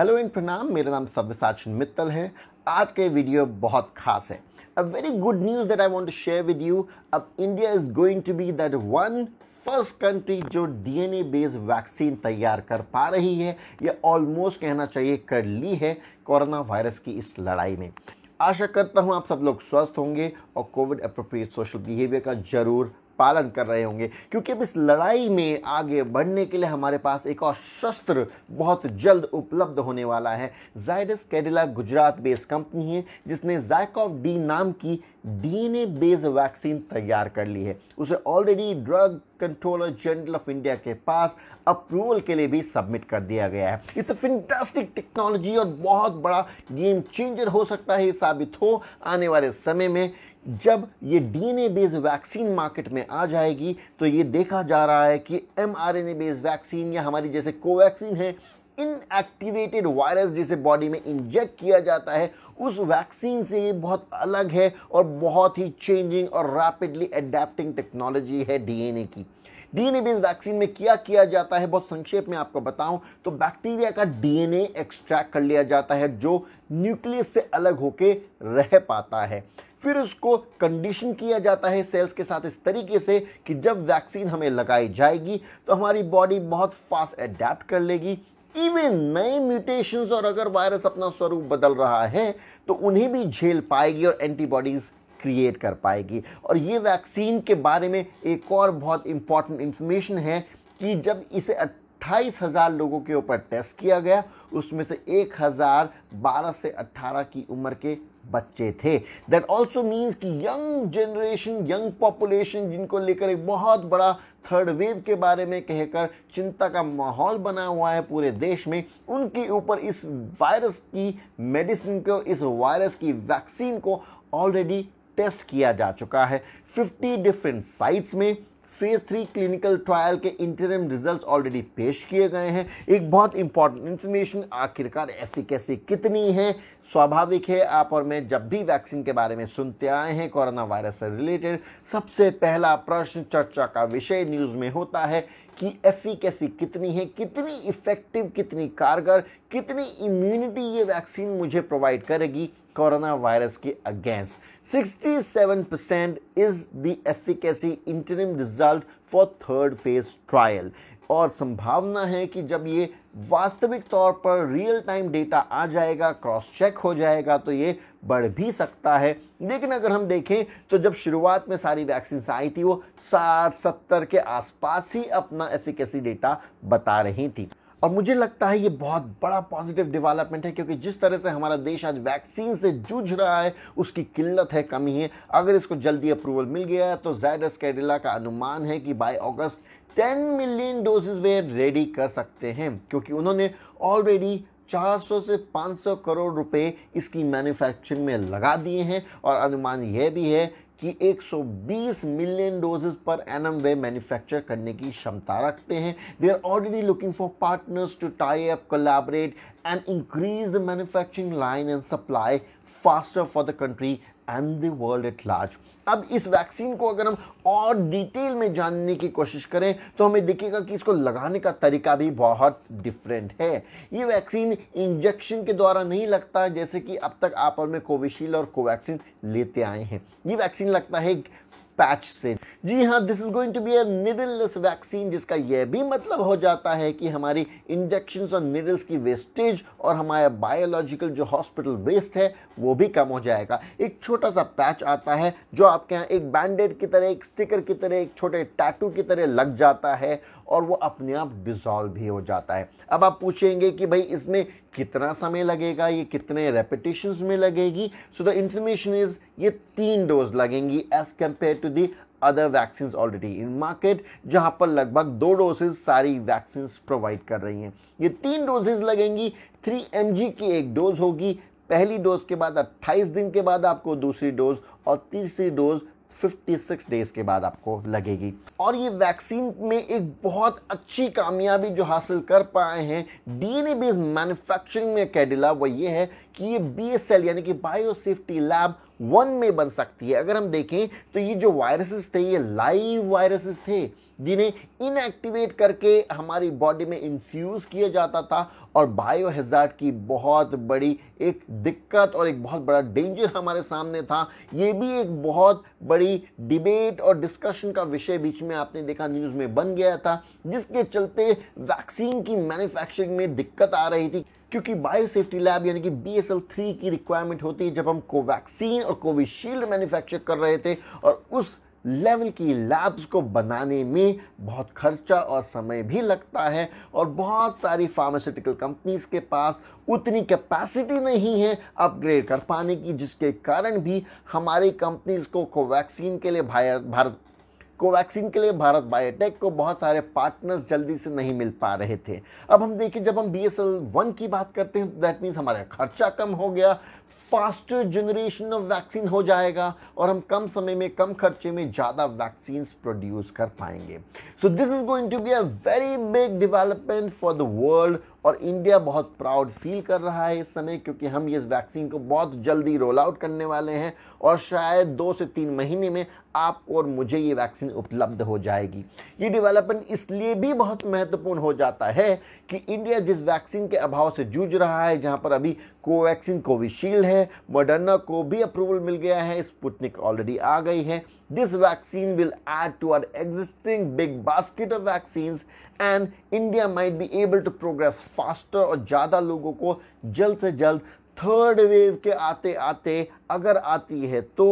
Hello and प्रणाम, मेरा नाम सव्यसाची मित्तल है। आज के वीडियो बहुत खास है। A very good news that I want to share with you. अब India is going to be that one first country जो डीएनए बेस्ड वैक्सीन तैयार कर पा रही है, या ऑलमोस्ट कहना चाहिए कर ली है कोरोना वायरस की इस लड़ाई में। आशा करता हूं आप सब लोग स्वस्थ होंगे और कोविड एप्रोप्रिएट सोशल बिहेवियर का जरूर पालन कर रहे होंगे, क्योंकि अब इस लड़ाई में आगे बढ़ने के लिए हमारे पास एक और शस्त्र बहुत जल्द उपलब्ध होने वाला है। जायडस कैडिला गुजरात बेस्ड कंपनी है जिसने ज़ायकोव डी नाम की डीएनए बेस्ड वैक्सीन तैयार कर ली है। उसे already drug controller general of India के पास अप्रूवल के लिए भी सबमिट कर दिया गया है। इट्स अ फैंटास्टिक टेक्नोलॉजी और बहुत बड़ा गेम चेंजर हो सकता है साबित हो आने वाले समय में। जब ये डीएनए बेस्ड वैक्सीन मार्केट में आ जाएगी तो ये देखा जा रहा है कि एमआरएनए बेस्ड वैक्सीन या हमारी जैसे कोवैक्सीन है, इनएक्टिवेटेड वायरस जिसे बॉडी में इंजेक्ट किया जाता है, उस वैक्सीन से ये बहुत अलग है और बहुत ही चेंजिंग और रैपिडली अडेप्टिंग टेक्नोलॉजी है डीएनए की। डीएनए बेस्ड वैक्सीन में क्या किया जाता है, बहुत संक्षेप में आपको बताऊं तो बैक्टीरिया का डीएनए एक्सट्रैक्ट कर लिया जाता है जो न्यूक्लियस से अलग होके रह पाता है। फिर उसको कंडीशन किया जाता है सेल्स के साथ इस तरीके से कि जब वैक्सीन हमें लगाई जाएगी तो हमारी बॉडी बहुत फास्ट अडेप्ट कर लेगी। इवन नए म्यूटेशंस और अगर वायरस अपना स्वरूप बदल रहा है तो उन्हें भी झेल पाएगी और एंटीबॉडीज क्रिएट कर पाएगी। और ये वैक्सीन के बारे में एक और बहुत इंपॉर्टेंट इंफॉर्मेशन है कि जब इसे 28,000 लोगों के ऊपर टेस्ट किया गया, उसमें से 1,000 12 से 18 की उम्र के बच्चे थे। दैट ऑल्सो मीन्स कि यंग जनरेशन, यंग पॉपुलेशन, जिनको लेकर एक बहुत बड़ा थर्ड वेव के बारे में कहकर चिंता का माहौल बना हुआ है पूरे देश में, उनके ऊपर इस वायरस की मेडिसिन को, इस वायरस की वैक्सीन को ऑलरेडी टेस्ट किया जा चुका है 50 डिफरेंट साइट्स में। फेज 3 क्लिनिकल ट्रायल के इंटरिम रिजल्ट्स ऑलरेडी पेश किए गए हैं। एक बहुत इंपॉर्टेंट इंफॉर्मेशन, आखिरकार एफिकेसी कितनी है। स्वाभाविक है, आप और मैं जब भी वैक्सीन के बारे में सुनते आए हैं कोरोना वायरस से रिलेटेड, सबसे पहला प्रश्न चर्चा का विषय न्यूज़ में होता है कि एफिकेसी कितनी है, कितनी इफेक्टिव, कितनी कारगर, कितनी इम्यूनिटी ये वैक्सीन मुझे प्रोवाइड करेगी कोरोना वायरस के against. 67% is the efficacy interim result for third phase trial. और संभावना है कि जब ये वास्तविक तौर पर रियल टाइम डेटा आ जाएगा, क्रॉस चेक हो जाएगा, तो ये बढ़ भी सकता है। लेकिन अगर हम देखें तो जब शुरुआत में सारी वैक्सीन आई थी वो 60-70 के आसपास ही अपना एफिकेसी डेटा बता रही थी। और मुझे लगता है ये बहुत बड़ा पॉजिटिव डेवलपमेंट है, क्योंकि जिस तरह से हमारा देश आज वैक्सीन से जूझ रहा है उसकी किल्लत है, कमी है। अगर इसको जल्दी अप्रूवल मिल गया तो जायडस कैडिला का अनुमान है कि बाय अगस्त 10 मिलियन डोजेज वे रेडी कर सकते हैं, क्योंकि उन्होंने ऑलरेडी 400 से 500 करोड़ रुपए इसकी मैन्युफैक्चरिंग में लगा दिए हैं। और अनुमान यह भी है कि 120 मिलियन डोजेस पर एनम वे मैन्युफैक्चर करने की क्षमता रखते हैं। They are already looking for partners to tie up, collaborate and increase the manufacturing line and supply faster for the country and the world at large. अब इस vaccine को अगर हम और डिटेल में जानने की कोशिश करें तो हमें दिखेगा कि इसको लगाने का तरीका भी बहुत डिफरेंट है। ये वैक्सीन इंजेक्शन के द्वारा नहीं लगता जैसे कि अब तक आप और मैं कोविशील्ड और कोवैक्सीन लेते आए हैं। ये वैक्सीन लगता है पैच से। जी हाँ, this is going to be a needleless vaccine, जिसका यह भी मतलब हो जाता है कि हमारी इंजेक्शंस और निडल्स की वेस्टेज और हमारा बायोलॉजिकल जो हॉस्पिटल वेस्ट है वो भी कम हो जाएगा। एक छोटा सा पैच आता है जो आपके यहाँ एक बैंडेड की तरह, एक स्टिकर की तरह, एक छोटे टैटू की तरह लग जाता है और वो अपने आप डिसॉल्व भी हो जाता है। अब आप पूछेंगे कि भाई इसमें कितना समय लगेगा, ये कितने रेपिटेशंस में लगेगी। सो द इंफॉर्मेशन इज ये 3 डोज लगेंगी as compare to the other vaccine already in market, जहां पर लगभग 2 डोजेज सारी वैक्सीन प्रोवाइड कर रही हैं। ये 3 डोजेज लगेंगी। 3 mg की एक डोज होगी। पहली डोज के बाद 28 दिन के बाद आपको दूसरी डोज और तीसरी डोज 56 डेज के बाद आपको लगेगी। और ये वैक्सीन में एक बहुत अच्छी कामयाबी जो हासिल कर पाए हैं डीएनए बेस्ड मैन्युफैक्चरिंग में कैडिला, वो ये है कि ये BSL यानी कि बायो सेफ्टी लैब 1 में बन सकती है। अगर हम देखें तो ये जो वायरसेस थे ये लाइव वायरसेस थे, जिन्हें इनएक्टिवेट करके हमारी बॉडी में इन्फ्यूज़ किया जाता था और बायोहैज़ार्ड की बहुत बड़ी एक दिक्कत और एक बहुत बड़ा डेंजर हमारे सामने था। ये भी एक बहुत बड़ी डिबेट और डिस्कशन का विषय बीच में आपने देखा न्यूज़ में बन गया था, जिसके चलते वैक्सीन की मैन्युफैक्चरिंग में दिक्कत आ रही थी, क्योंकि बायो सेफ्टी लैब यानी कि BSL-3 की रिक्वायरमेंट होती है जब हम कोवैक्सीन और कोविशील्ड मैन्युफैक्चर कर रहे थे, और उस लेवल की लैब्स को बनाने में बहुत खर्चा और समय भी लगता है और बहुत सारी फार्मास्यूटिकल कंपनीज के पास उतनी कैपेसिटी नहीं है अपग्रेड कर पाने की, जिसके कारण भी हमारी कंपनीज को कोवैक्सीन के लिए भारत बायोटेक को बहुत सारे पार्टनर्स जल्दी से नहीं मिल पा रहे थे। अब हम देखिए, जब हम BSL-1 की बात करते हैं तो दैट मीन्स हमारा खर्चा कम हो गया, फास्टर जनरेशन ऑफ वैक्सीन हो जाएगा और हम कम समय में कम खर्चे में ज़्यादा वैक्सीन प्रोड्यूस कर पाएंगे। So this is going to be a very big development for the world, और इंडिया बहुत प्राउड फील कर रहा है इस समय, क्योंकि हम इस वैक्सीन को बहुत जल्दी रोल आउट करने वाले हैं और शायद 2 से 3 महीने में आपको और मुझे ये वैक्सीन उपलब्ध हो जाएगी। ये डेवलपमेंट इसलिए भी बहुत महत्वपूर्ण हो जाता है कि इंडिया जिस वैक्सीन के अभाव से जूझ रहा है, जहां पर अभी कोवैक्सीन कोविशील्ड है, मॉडर्ना को भी अप्रूवल मिल गया है, स्पुतनिक ऑलरेडी आ गई है, this vaccine will add to our existing big basket of vaccines and India might be able to progress faster और ज़्यादा लोगों को जल्द से जल्द थर्ड वेव के आते आते अगर आती है तो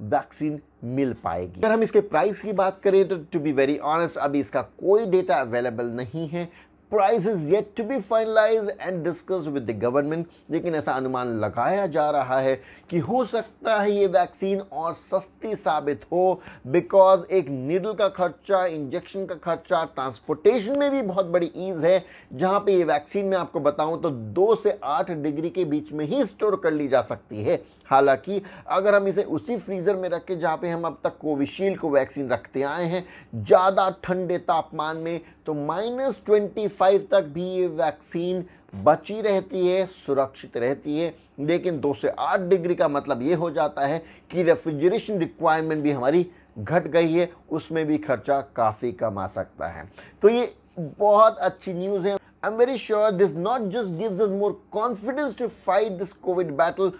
वैक्सीन मिल पाएगी। अगर हम इसके प्राइस की बात करें तो टू बी वेरी ऑनेस्ट अभी इसका कोई डेटा अवेलेबल नहीं है। Price is yet to be finalise and discuss with the government, लेकिन ऐसा अनुमान लगाया जा रहा है कि हो सकता है ये वैक्सीन और सस्ती साबित हो, बिकॉज एक नीडल का खर्चा, इंजेक्शन का खर्चा, ट्रांसपोर्टेशन में भी बहुत बड़ी ईज है, जहां पे ये वैक्सीन मैं आपको बताऊं तो 2 से 8 डिग्री के बीच में ही स्टोर कर ली जा सकती है। हालांकि अगर हम इसे उसी फ्रीजर में रखें जहां पे हम अब तक कोविशील्ड को वैक्सीन रखते आए हैं ज़्यादा ठंडे तापमान में, तो -25 तक भी ये वैक्सीन बची रहती है, सुरक्षित रहती है। लेकिन 2 से 8 डिग्री का मतलब ये हो जाता है कि रेफ्रिजरेशन रिक्वायरमेंट भी हमारी घट गई है, उसमें भी खर्चा काफ़ी कम आ सकता है। तो ये बहुत अच्छी न्यूज़ है। I am very sure this not just gives us more confidence to fight this covid battle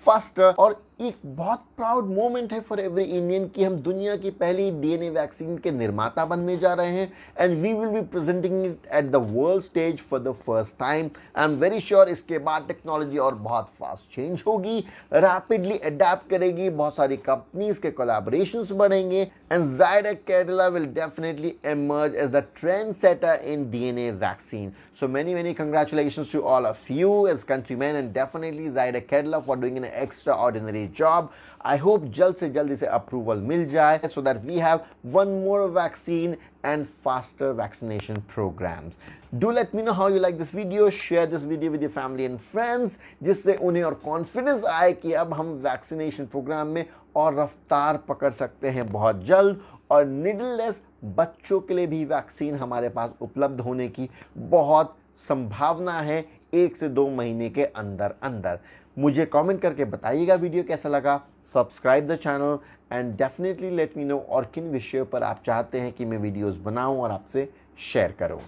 faster, और एक बहुत प्राउड मोमेंट है फॉर एवरी इंडियन कि हम दुनिया की पहली DNA वैक्सीन के निर्माता बनने जा रहे हैं and we will be presenting it at the world stage for the first time. I am very sure इसके बाद टेक्नोलॉजी और बहुत फास्ट चेंज होगी, रैपिडली अडेप्ट करेगी, बहुत सारी कंपनीज के कोलैबोरेशंस बढ़ेंगे and Zydeco Cadila will definitely emerge as the trendsetter in DNA vaccine. So many congratulations to all of you as countrymen and definitely Zydeco Cadila for doing an extraordinary job. I hope जल्द से जल्द इसे approval मिल जाए so that we have one more vaccine and faster vaccination programs. Do let me know how you like this video. Share this video with your family and friends, जिससे उन्हें और confidence आए कि अब हम वैक्सीनेशन प्रोग्राम में और रफ्तार पकड़ सकते हैं बहुत जल्द, और निडललेस बच्चों के लिए भी वैक्सीन हमारे पास उपलब्ध होने की बहुत संभावना है 1 से 2 महीने के अंदर अंदर। मुझे कमेंट करके बताइएगा वीडियो कैसा लगा, subscribe the channel and definitely let me know और किन विषयों पर आप चाहते हैं कि मैं वीडियोस बनाऊं और आपसे शेयर करूं।